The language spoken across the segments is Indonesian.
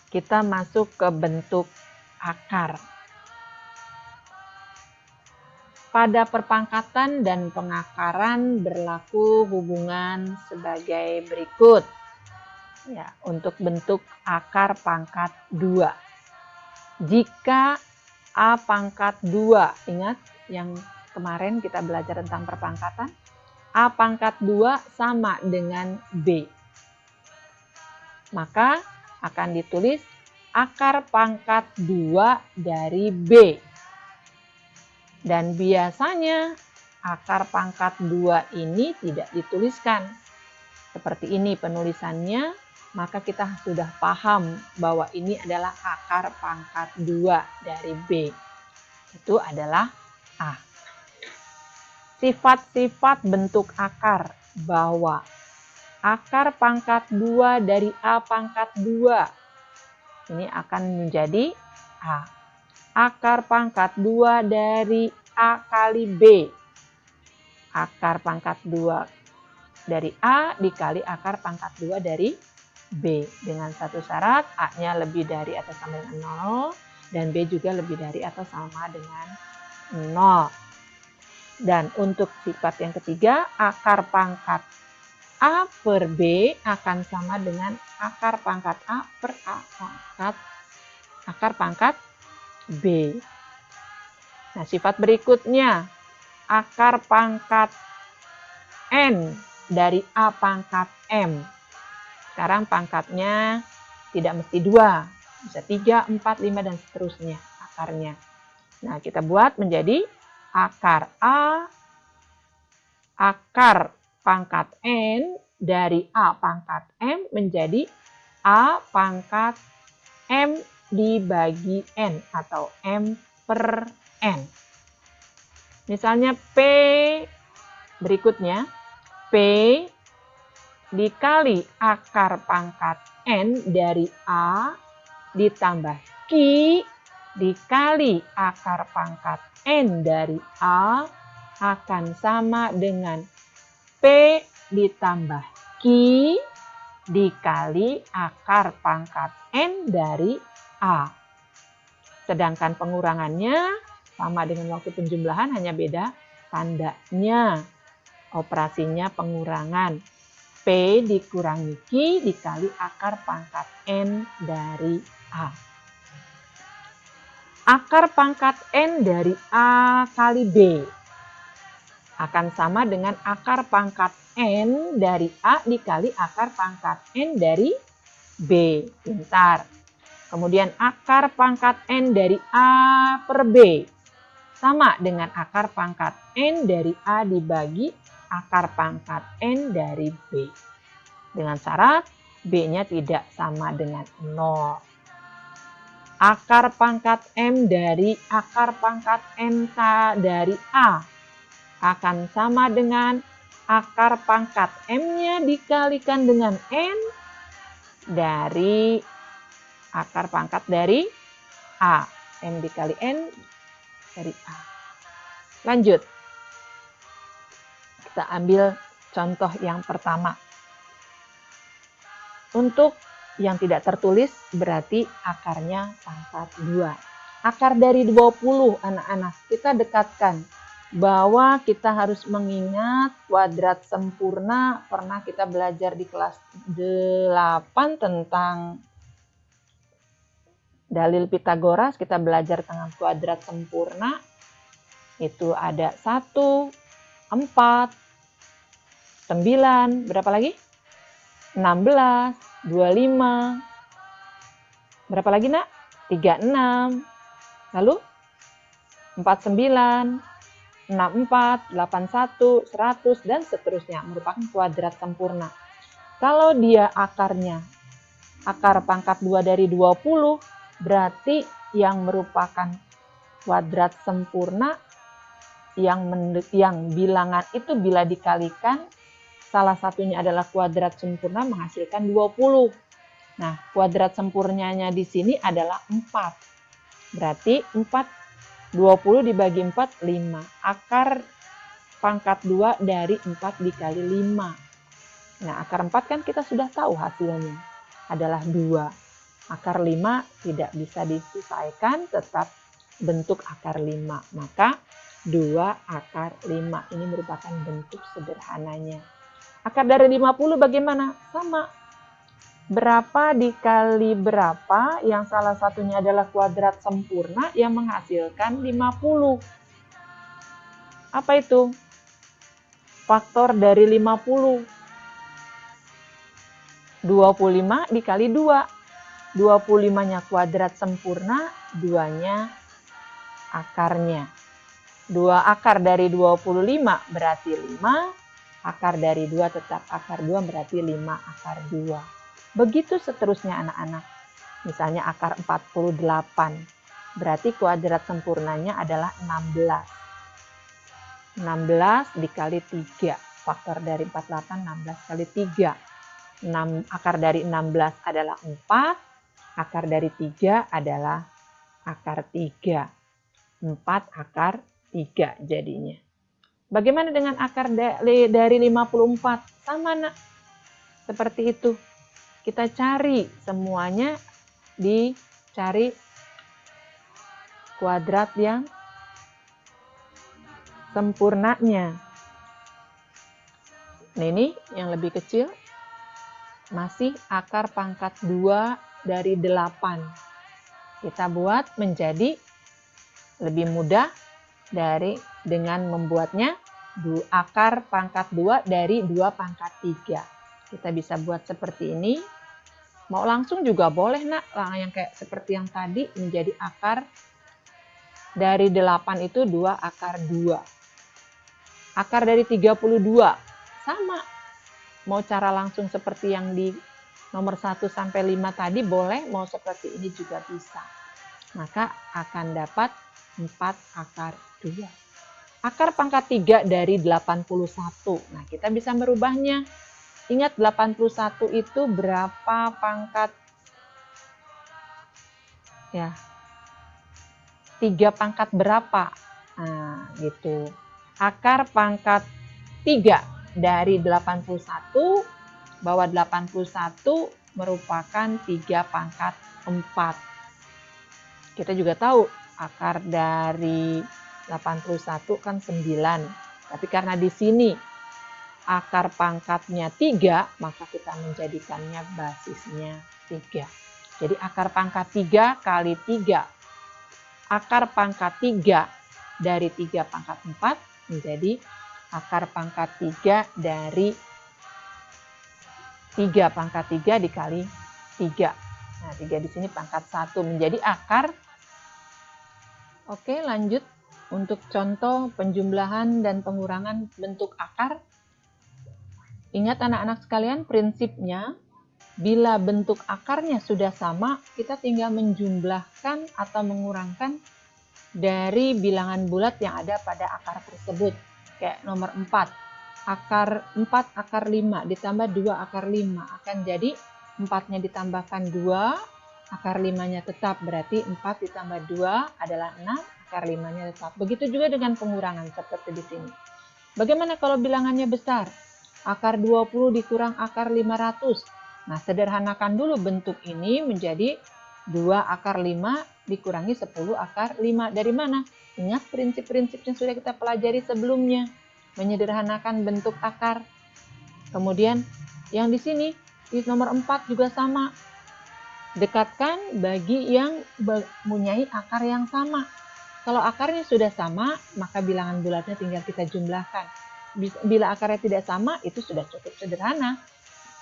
kita masuk ke bentuk akar. Pada perpangkatan dan pengakaran berlaku hubungan sebagai berikut. Ya, untuk bentuk akar pangkat 2. Jika A pangkat 2, ingat yang kemarin kita belajar tentang perpangkatan, A pangkat 2 sama dengan B. Maka akan ditulis akar pangkat 2 dari B. Dan biasanya akar pangkat 2 ini tidak dituliskan. Seperti ini penulisannya, maka kita sudah paham bahwa ini adalah akar pangkat 2 dari B. Itu adalah A. Sifat-sifat bentuk akar bahwa akar pangkat 2 dari A pangkat 2 ini akan menjadi A. Akar pangkat 2 dari A kali B. Akar pangkat 2 dari A dikali akar pangkat 2 dari B. Dengan satu syarat, A-nya lebih dari atau sama dengan 0, dan B juga lebih dari atau sama dengan 0. Dan untuk sifat yang ketiga, akar pangkat A per B akan sama dengan akar pangkat A per akar pangkat B. Nah, sifat berikutnya, akar pangkat N dari A pangkat M. Sekarang pangkatnya tidak mesti 2, bisa 3, 4, 5, dan seterusnya akarnya. Nah, kita buat menjadi akar A, akar pangkat N dari A pangkat M menjadi A pangkat M dibagi N atau M per N. Misalnya P berikutnya, P dikali akar pangkat N dari A ditambah Q dikali akar pangkat N dari A akan sama dengan P ditambah Q dikali akar pangkat N dari A. Sedangkan pengurangannya sama dengan waktu penjumlahan, hanya beda tandanya. Operasinya pengurangan. P dikurangi Q dikali akar pangkat N dari A. Akar pangkat N dari A kali B akan sama dengan akar pangkat N dari A dikali akar pangkat N dari B. Pintar. Kemudian akar pangkat N dari A per B sama dengan akar pangkat N dari A dibagi akar pangkat N dari B. Dengan syarat B-nya tidak sama dengan 0. Akar pangkat M dari akar pangkat NK dari A akan sama dengan akar pangkat M-nya dikalikan dengan N dari akar pangkat dari A. M dikali N dari A. Lanjut. Kita ambil contoh yang pertama. Untuk yang tidak tertulis berarti akarnya pangkat 2. Akar dari 20 anak-anak. Kita dekatkan bahwa kita harus mengingat kuadrat sempurna. Pernah kita belajar di kelas 8 tentang dalil Pitagoras, kita belajar tentang kuadrat sempurna. Itu ada 1, 4, 9, berapa lagi? 16, 25. Berapa lagi, Nak? 36. Lalu 49, 64, 81, 100, dan seterusnya. Merupakan kuadrat sempurna. Kalau dia akarnya akar pangkat 2 dari 20, berarti yang merupakan kuadrat sempurna yang bilangan itu bila dikalikan salah satunya adalah kuadrat sempurna menghasilkan 20. Nah, kuadrat sempurnanya di sini adalah 4. Berarti 20 dibagi 4, 5. Akar pangkat 2 dari 4 dikali 5. Nah, akar 4 kan kita sudah tahu hasilnya adalah 2. Akar 5 tidak bisa diselesaikan, tetap bentuk akar 5. Maka 2 akar 5 ini merupakan bentuk sederhananya. Akar dari 50 bagaimana? Sama. Berapa dikali berapa yang salah satunya adalah kuadrat sempurna yang menghasilkan 50. Apa itu? Faktor dari 50. 25 dikali 2. 25-nya kuadrat sempurna, 2-nya akarnya. 2 akar dari 25 berarti 5. Akar dari 2 tetap akar 2 berarti 5 akar 2. Begitu seterusnya anak-anak. Misalnya akar 48. Berarti kuadrat sempurnanya adalah 16. 16 dikali 3. Faktor dari 48, 16 kali 3. Akar dari 16 adalah 4. Akar dari 3 adalah akar 3. 4 akar 3 jadinya. Bagaimana dengan akar dari 54? Sama nak. Seperti itu. Kita cari semuanya, dicari kuadrat yang sempurnanya. Nah ini yang lebih kecil, masih akar pangkat 2 dari 8. Kita buat menjadi lebih mudah dengan membuatnya akar pangkat 2 dari 2 pangkat 3. Kita bisa buat seperti ini. Mau langsung juga boleh nak, yang kayak seperti yang tadi menjadi akar dari 8 itu 2 akar 2. Akar dari 32 sama. Mau cara langsung seperti yang di nomor 1 sampai 5 tadi boleh, mau seperti ini juga bisa. Maka akan dapat 4 akar 2. Akar pangkat 3 dari 81. Nah, kita bisa merubahnya. Ingat 81 itu berapa pangkat? Ya. 3 pangkat berapa? Nah, gitu. Akar pangkat 3 dari 81, bahwa 81 merupakan 3 pangkat 4. Kita juga tahu akar dari 81 kan 9. Tapi karena di sini akar pangkatnya 3, maka kita menjadikannya basisnya 3. Jadi akar pangkat 3 kali 3. Akar pangkat 3 dari 3 pangkat 4 menjadi akar pangkat 3 dari 3 pangkat 3 dikali 3. Nah, 3 di sini pangkat 1 menjadi akar. Oke, lanjut. Untuk contoh penjumlahan dan pengurangan bentuk akar. Ingat anak-anak sekalian, prinsipnya bila bentuk akarnya sudah sama, kita tinggal menjumlahkan atau mengurangkan dari bilangan bulat yang ada pada akar tersebut. Kayak nomor 4. Akar 4 akar 5 ditambah 2 akar 5 akan jadi 4-nya ditambahkan 2, akar 5-nya tetap, berarti 4 ditambah 2 adalah 6, akar 5-nya tetap. Begitu juga dengan pengurangan seperti di sini. Bagaimana kalau bilangannya besar? Akar 20 dikurang akar 500. Nah, sederhanakan dulu bentuk ini menjadi 2 akar 5 dikurangi 10 akar 5. Dari mana? Ingat prinsip-prinsip yang sudah kita pelajari sebelumnya. Menyederhanakan bentuk akar. Kemudian yang di sini, di nomor 4 juga sama. Dekatkan bagi yang mempunyai akar yang sama. Kalau akarnya sudah sama, maka bilangan bulatnya tinggal kita jumlahkan. Bila akarnya tidak sama, itu sudah cukup sederhana.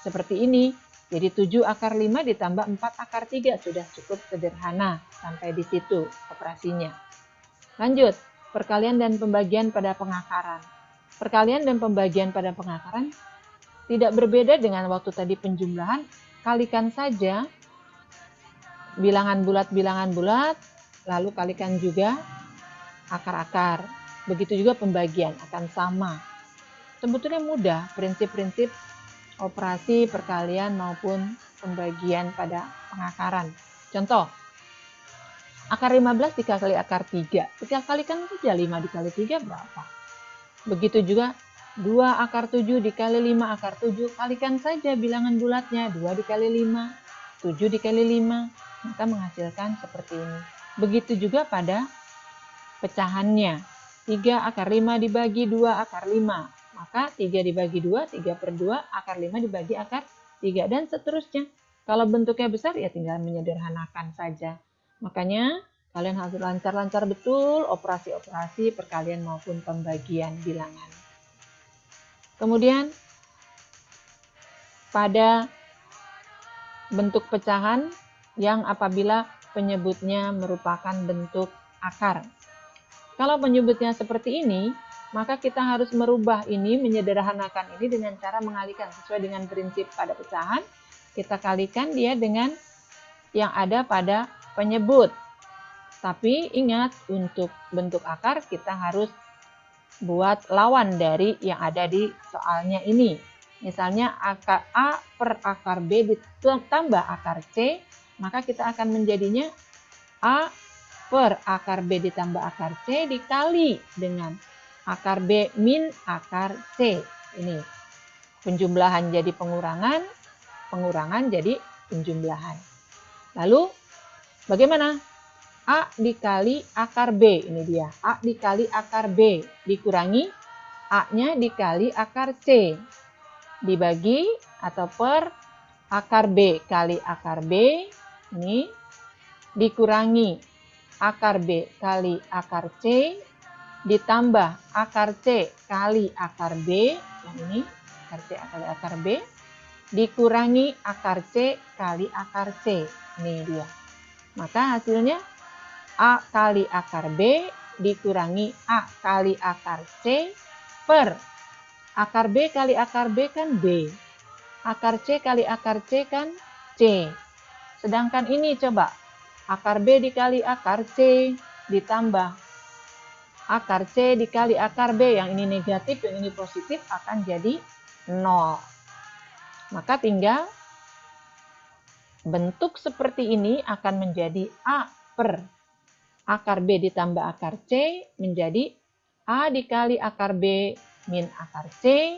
Seperti ini. Jadi 7 akar 5 ditambah 4 akar 3 sudah cukup sederhana. Sampai di situ operasinya. Lanjut, perkalian dan pembagian pada pengakaran. Perkalian dan pembagian pada pengakaran tidak berbeda dengan waktu tadi penjumlahan. Kalikan saja bilangan bulat, lalu kalikan juga akar-akar. Begitu juga pembagian akan sama. Sebetulnya mudah, prinsip-prinsip operasi perkalian maupun pembagian pada pengakaran. Contoh, akar 15 dikali akar 3. Kita kalikan saja 5 dikali 3 berapa? Begitu juga 2 akar 7 dikali 5 akar 7. Kalikan saja bilangan bulatnya 2 dikali 5. 7 dikali 5, maka menghasilkan seperti ini. Begitu juga pada pecahannya. 3 akar 5 dibagi 2 akar 5. Maka 3 dibagi 2, 3 per 2, akar 5 dibagi akar 3, dan seterusnya. Kalau bentuknya besar, ya tinggal menyederhanakan saja. Makanya, kalian harus lancar-lancar betul operasi-operasi perkalian maupun pembagian bilangan. Kemudian, pada bentuk pecahan yang apabila penyebutnya merupakan bentuk akar. Kalau penyebutnya seperti ini, maka kita harus merubah ini, menyederhanakan ini dengan cara mengalihkan sesuai dengan prinsip pada pecahan. Kita kalikan dia dengan yang ada pada penyebut. Tapi ingat, untuk bentuk akar kita harus buat lawan dari yang ada di soalnya ini. Misalnya akar A per akar B ditambah akar C, maka kita akan menjadinya A per akar B ditambah akar C dikali dengan akar B min akar C. Ini penjumlahan jadi pengurangan, pengurangan jadi penjumlahan. Lalu bagaimana? A dikali akar B, ini dia. A dikali akar B dikurangi A-nya dikali akar C. Dibagi atau per akar B kali akar B, ini dikurangi akar B kali akar C ditambah akar C kali akar B, yang ini akar C kali akar B, dikurangi akar C kali akar C. Ini dia. Maka hasilnya A kali akar B dikurangi A kali akar C per akar B kali akar B kan B. Akar C kali akar C kan C. Sedangkan ini coba, akar B dikali akar C ditambah akar C dikali akar B, yang ini negatif, yang ini positif, akan jadi 0. Maka tinggal bentuk seperti ini akan menjadi A per akar B ditambah akar C menjadi A dikali akar B min akar C,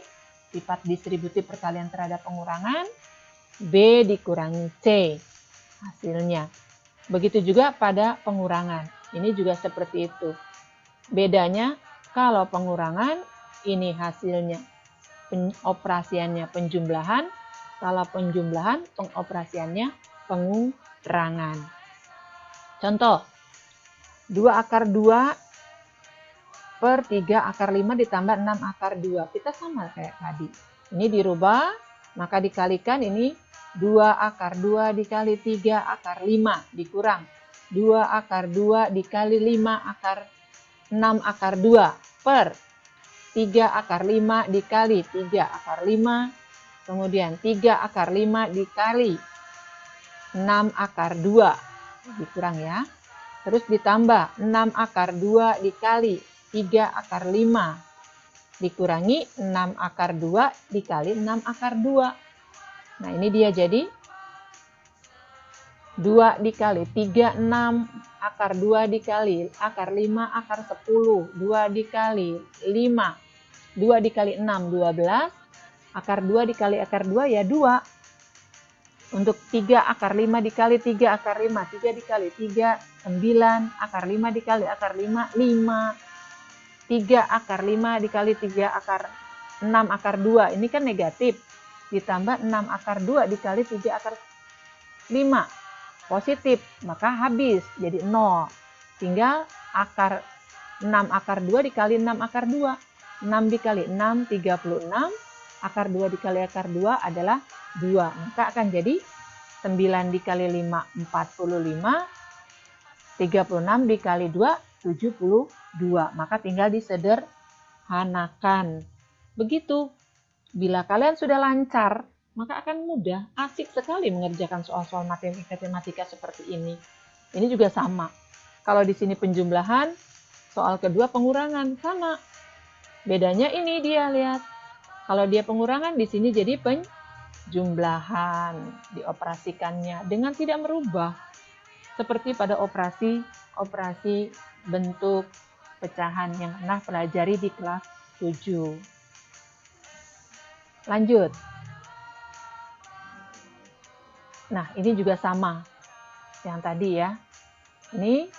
sifat distributif perkalian terhadap pengurangan, B dikurangi C hasilnya. Begitu juga pada pengurangan. Ini juga seperti itu. Bedanya kalau pengurangan ini hasilnya pengoperasiannya penjumlahan, kalau penjumlahan pengoperasiannya pengurangan. Contoh, 2 akar 2 per 3 akar 5 ditambah 6 akar 2. Kita sama kayak tadi. Ini dirubah, maka dikalikan ini 2 akar 2 dikali 3 akar 5 dikurang 2 akar 2 dikali 5 akar 6 akar 2 per 3 akar 5 dikali 3 akar 5, kemudian 3 akar 5 dikali 6 akar 2 dikurang ya. Terus ditambah 6 akar 2 dikali 3 akar 5 dikurangi 6 akar 2 dikali 6 akar 2. Nah, ini dia jadi 2 dikali 3, 6 akar 2 dikali akar 5 akar 10, 2 dikali 5, 2 dikali 6, 12, akar 2 dikali akar 2 ya 2. Untuk 3 akar 5 dikali 3 akar 5, 3 dikali 3, 9, akar 5 dikali akar 5, 5, 3 akar 5 dikali 3 akar 6 akar 2, ini kan negatif. Ditambah 6 akar 2 dikali 3 akar 5, positif, maka habis, jadi 0. Tinggal akar 6 akar 2 dikali 6 akar 2. 6 dikali 6, 36. Akar 2 dikali akar 2 adalah 2. Maka akan jadi 9 dikali 5, 45. 36 dikali 2, 72. Maka tinggal disederhanakan. Begitu. Bila kalian sudah lancar, maka akan mudah, asik sekali mengerjakan soal-soal matematika seperti ini. Ini juga sama. Kalau di sini penjumlahan, soal kedua pengurangan, sama. Bedanya ini dia, lihat. Kalau dia pengurangan, di sini jadi penjumlahan. Dioperasikannya dengan tidak merubah. Seperti pada operasi bentuk pecahan yang pernah pelajari di kelas 7. Lanjut. Nah, ini juga sama yang tadi ya. Ini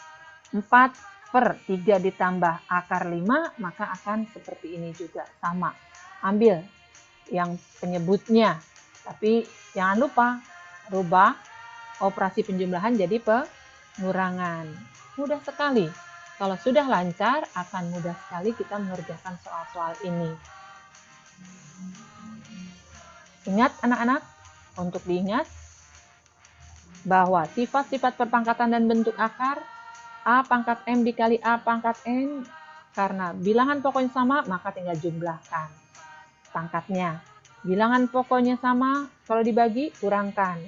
4/3 ditambah akar 5, maka akan seperti ini juga, sama. Ambil yang penyebutnya, tapi jangan lupa rubah operasi penjumlahan jadi pengurangan. Mudah sekali. Kalau sudah lancar, akan mudah sekali kita mengerjakan soal-soal ini. Ingat anak-anak, untuk diingat bahwa sifat-sifat perpangkatan dan bentuk akar A pangkat M dikali A pangkat N, karena bilangan pokoknya sama, maka tinggal jumlahkan pangkatnya. Bilangan pokoknya sama, kalau dibagi, kurangkan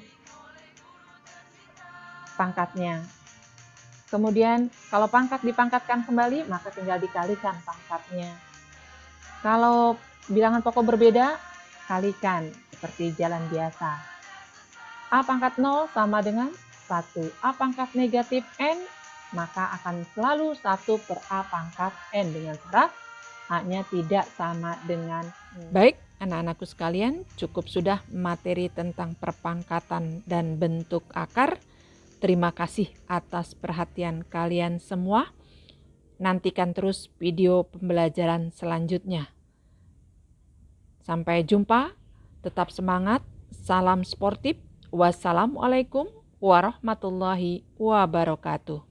pangkatnya. Kemudian, kalau pangkat dipangkatkan kembali, maka tinggal dikalikan pangkatnya. Kalau bilangan pokok berbeda, kalikan seperti jalan biasa. A pangkat 0 sama dengan 1. A pangkat negatif N, maka akan selalu 1 per A pangkat N dengan syarat A-nya tidak sama dengan N. Baik, anak-anakku sekalian, cukup sudah materi tentang perpangkatan dan bentuk akar. Terima kasih atas perhatian kalian semua. Nantikan terus video pembelajaran selanjutnya. Sampai jumpa, tetap semangat, salam sportif. Wassalamualaikum warahmatullahi wabarakatuh.